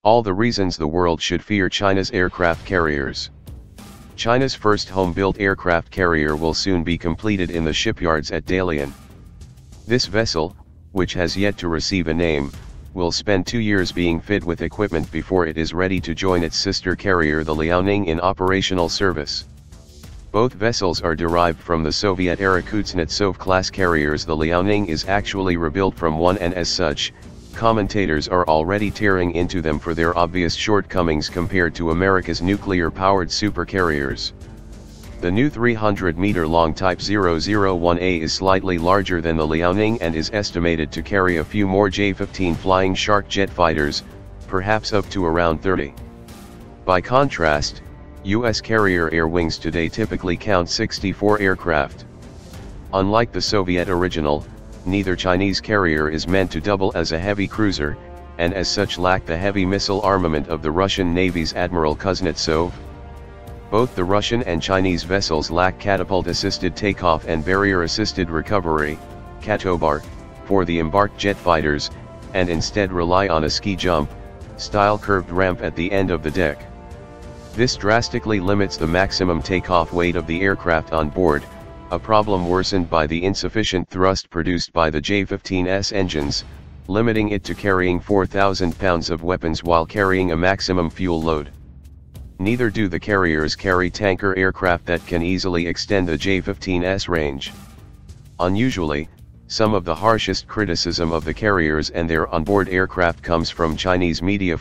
All the reasons the world should fear China's aircraft carriers. China's first home-built aircraft carrier will soon be completed in the shipyards at Dalian. This vessel, which has yet to receive a name, will spend 2 years being fit with equipment before it is ready to join its sister carrier the Liaoning in operational service. Both vessels are derived from the Soviet-era Kuznetsov class carriers. The Liaoning is actually rebuilt from one, and as such, commentators are already tearing into them for their obvious shortcomings compared to America's nuclear-powered supercarriers. The new 300-meter-long Type 001A is slightly larger than the Liaoning and is estimated to carry a few more J-15 Flying Shark jet fighters, perhaps up to around 30. By contrast, U.S. carrier air wings today typically count 64 aircraft. Unlike the Soviet original, neither Chinese carrier is meant to double as a heavy cruiser, and as such lack the heavy missile armament of the Russian Navy's Admiral Kuznetsov. Both the Russian and Chinese vessels lack catapult-assisted takeoff and barrier-assisted recovery, CATOBAR, for the embarked jet fighters, and instead rely on a ski jump-style curved ramp at the end of the deck. This drastically limits the maximum takeoff weight of the aircraft on board, a problem worsened by the insufficient thrust produced by the J-15's engines, limiting it to carrying 4,000 pounds of weapons while carrying a maximum fuel load. Neither do the carriers carry tanker aircraft that can easily extend the J-15's range. Unusually, some of the harshest criticism of the carriers and their onboard aircraft comes from Chinese media.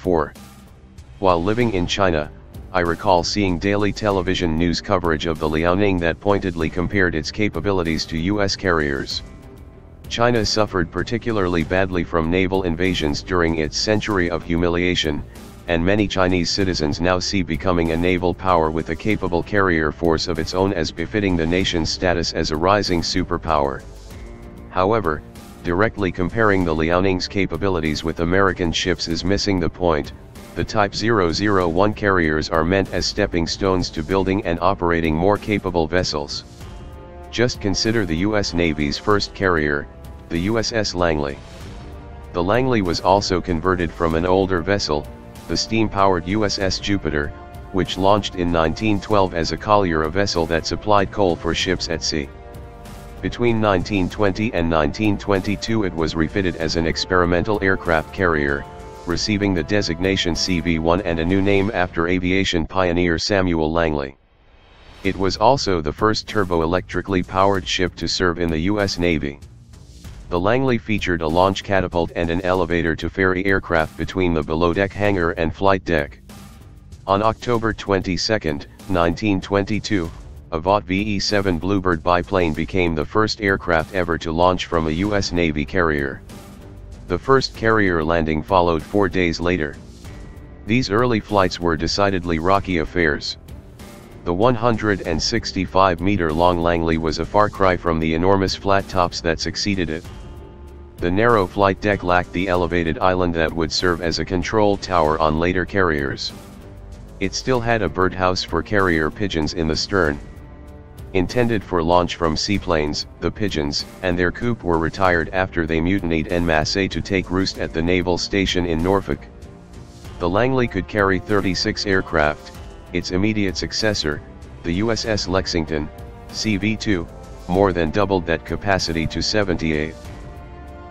While living in China, I recall seeing daily television news coverage of the Liaoning that pointedly compared its capabilities to U.S. carriers. China suffered particularly badly from naval invasions during its century of humiliation, and many Chinese citizens now see becoming a naval power with a capable carrier force of its own as befitting the nation's status as a rising superpower. However, directly comparing the Liaoning's capabilities with American ships is missing the point. The Type 001 carriers are meant as stepping stones to building and operating more capable vessels. Just consider the U.S. Navy's first carrier, the USS Langley. The Langley was also converted from an older vessel, the steam-powered USS Jupiter, which launched in 1912 as a collier, a vessel that supplied coal for ships at sea. Between 1920 and 1922 it was refitted as an experimental aircraft carrier, receiving the designation CV-1 and a new name after aviation pioneer Samuel Langley. It was also the first turbo-electrically powered ship to serve in the U.S. Navy. The Langley featured a launch catapult and an elevator to ferry aircraft between the below-deck hangar and flight deck. On October 22, 1922, a Vought VE-7 Bluebird biplane became the first aircraft ever to launch from a U.S. Navy carrier. The first carrier landing followed 4 days later. These early flights were decidedly rocky affairs. The 165-meter-long Langley was a far cry from the enormous flat tops that succeeded it. The narrow flight deck lacked the elevated island that would serve as a control tower on later carriers. It still had a birdhouse for carrier pigeons in the stern. Intended for launch from seaplanes, the pigeons and their coop were retired after they mutinied en masse to take roost at the naval station in Norfolk. The Langley could carry 36 aircraft. Its immediate successor, the USS Lexington, CV-2, more than doubled that capacity to 78.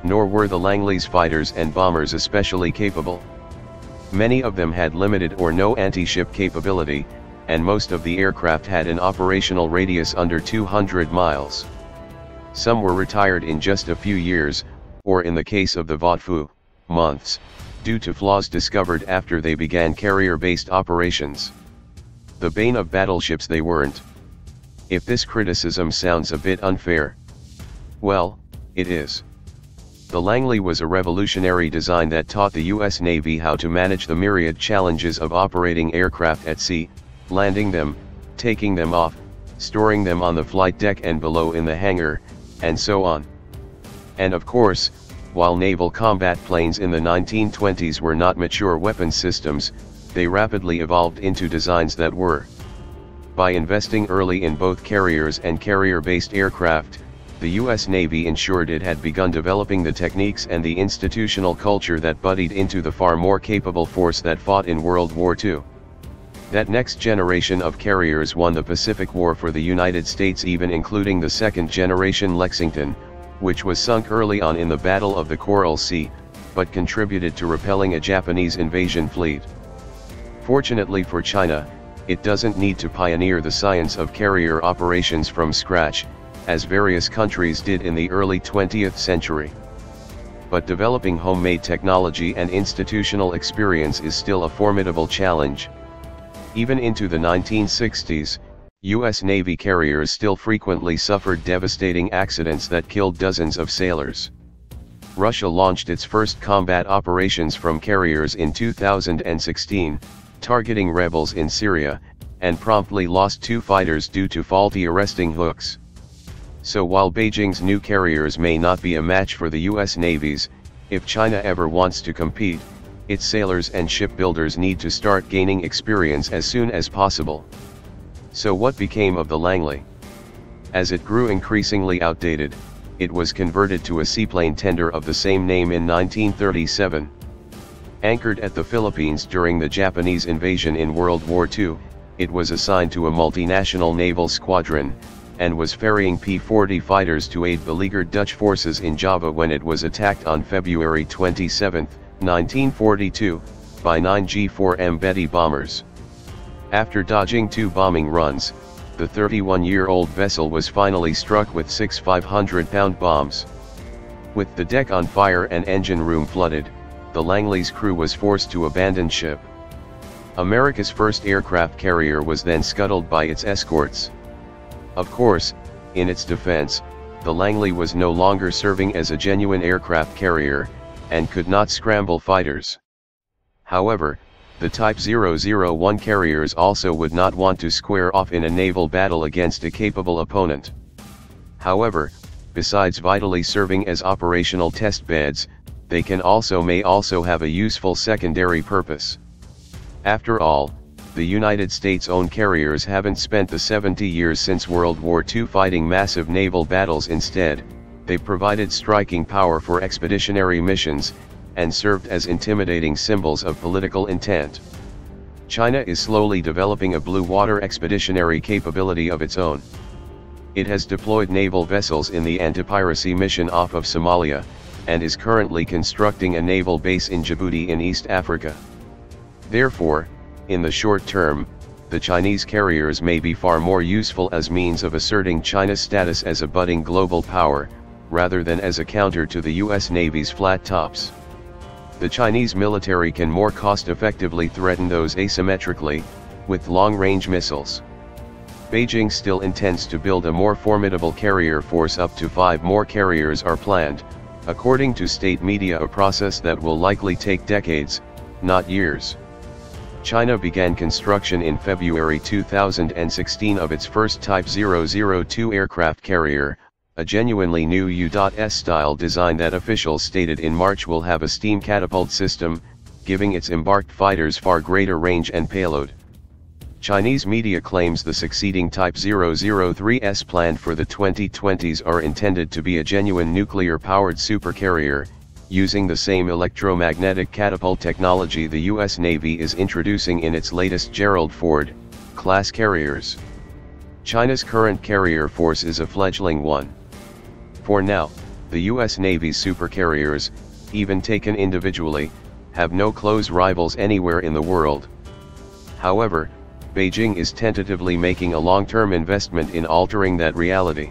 Nor were the Langley's fighters and bombers especially capable. Many of them had limited or no anti-ship capability, and most of the aircraft had an operational radius under 200 miles. Some were retired in just a few years, or in the case of the Vought, months, due to flaws discovered after they began carrier-based operations. The bane of battleships they weren't. If this criticism sounds a bit unfair, well, it is. The Langley was a revolutionary design that taught the U.S. Navy how to manage the myriad challenges of operating aircraft at sea, landing them, taking them off, storing them on the flight deck and below in the hangar, and so on. And of course, while naval combat planes in the 1920s were not mature weapon systems, they rapidly evolved into designs that were. By investing early in both carriers and carrier-based aircraft, the U.S. Navy ensured it had begun developing the techniques and the institutional culture that budded into the far more capable force that fought in World War II. That next generation of carriers won the Pacific War for the United States, even including the second generation Lexington, which was sunk early on in the Battle of the Coral Sea, but contributed to repelling a Japanese invasion fleet. Fortunately for China, it doesn't need to pioneer the science of carrier operations from scratch, as various countries did in the early 20th century. But developing homemade technology and institutional experience is still a formidable challenge. Even into the 1960s, U.S. Navy carriers still frequently suffered devastating accidents that killed dozens of sailors. Russia launched its first combat operations from carriers in 2016, targeting rebels in Syria, and promptly lost 2 fighters due to faulty arresting hooks. So while Beijing's new carriers may not be a match for the U.S. Navy's, if China ever wants to compete, its sailors and shipbuilders need to start gaining experience as soon as possible. So what became of the Langley? As it grew increasingly outdated, it was converted to a seaplane tender of the same name in 1937. Anchored at the Philippines during the Japanese invasion in World War II, it was assigned to a multinational naval squadron, and was ferrying P-40 fighters to aid beleaguered Dutch forces in Java when it was attacked on February 27, 1942, by 9 G-4M Betty bombers. After dodging 2 bombing runs, the 31-year-old vessel was finally struck with 6 500-pound bombs. With the deck on fire and engine room flooded, the Langley's crew was forced to abandon ship. America's first aircraft carrier was then scuttled by its escorts. Of course, in its defense, the Langley was no longer serving as a genuine aircraft carrier, and could not scramble fighters. However, the Type 001 carriers also would not want to square off in a naval battle against a capable opponent. However, besides vitally serving as operational test beds, they may also have a useful secondary purpose. After all, the United States-owned carriers haven't spent the 70 years since World War II fighting massive naval battles. Instead, they provided striking power for expeditionary missions, and served as intimidating symbols of political intent. China is slowly developing a blue water expeditionary capability of its own. It has deployed naval vessels in the anti-piracy mission off of Somalia, and is currently constructing a naval base in Djibouti in East Africa. Therefore, in the short term, the Chinese carriers may be far more useful as means of asserting China's status as a budding global power, rather than as a counter to the U.S. Navy's flat tops. The Chinese military can more cost-effectively threaten those asymmetrically, with long-range missiles. Beijing still intends to build a more formidable carrier force. Up to 5 more carriers are planned, according to state media, a process that will likely take decades, not years. China began construction in February 2016 of its first Type 002 aircraft carrier, a genuinely new U.S. style design that officials stated in March will have a steam catapult system, giving its embarked fighters far greater range and payload. Chinese media claims the succeeding Type 003s planned for the 2020s are intended to be a genuine nuclear-powered supercarrier, using the same electromagnetic catapult technology the U.S. Navy is introducing in its latest Gerald Ford-class carriers. China's current carrier force is a fledgling one. For now, the U.S. Navy's supercarriers, even taken individually, have no close rivals anywhere in the world. However, Beijing is tentatively making a long-term investment in altering that reality.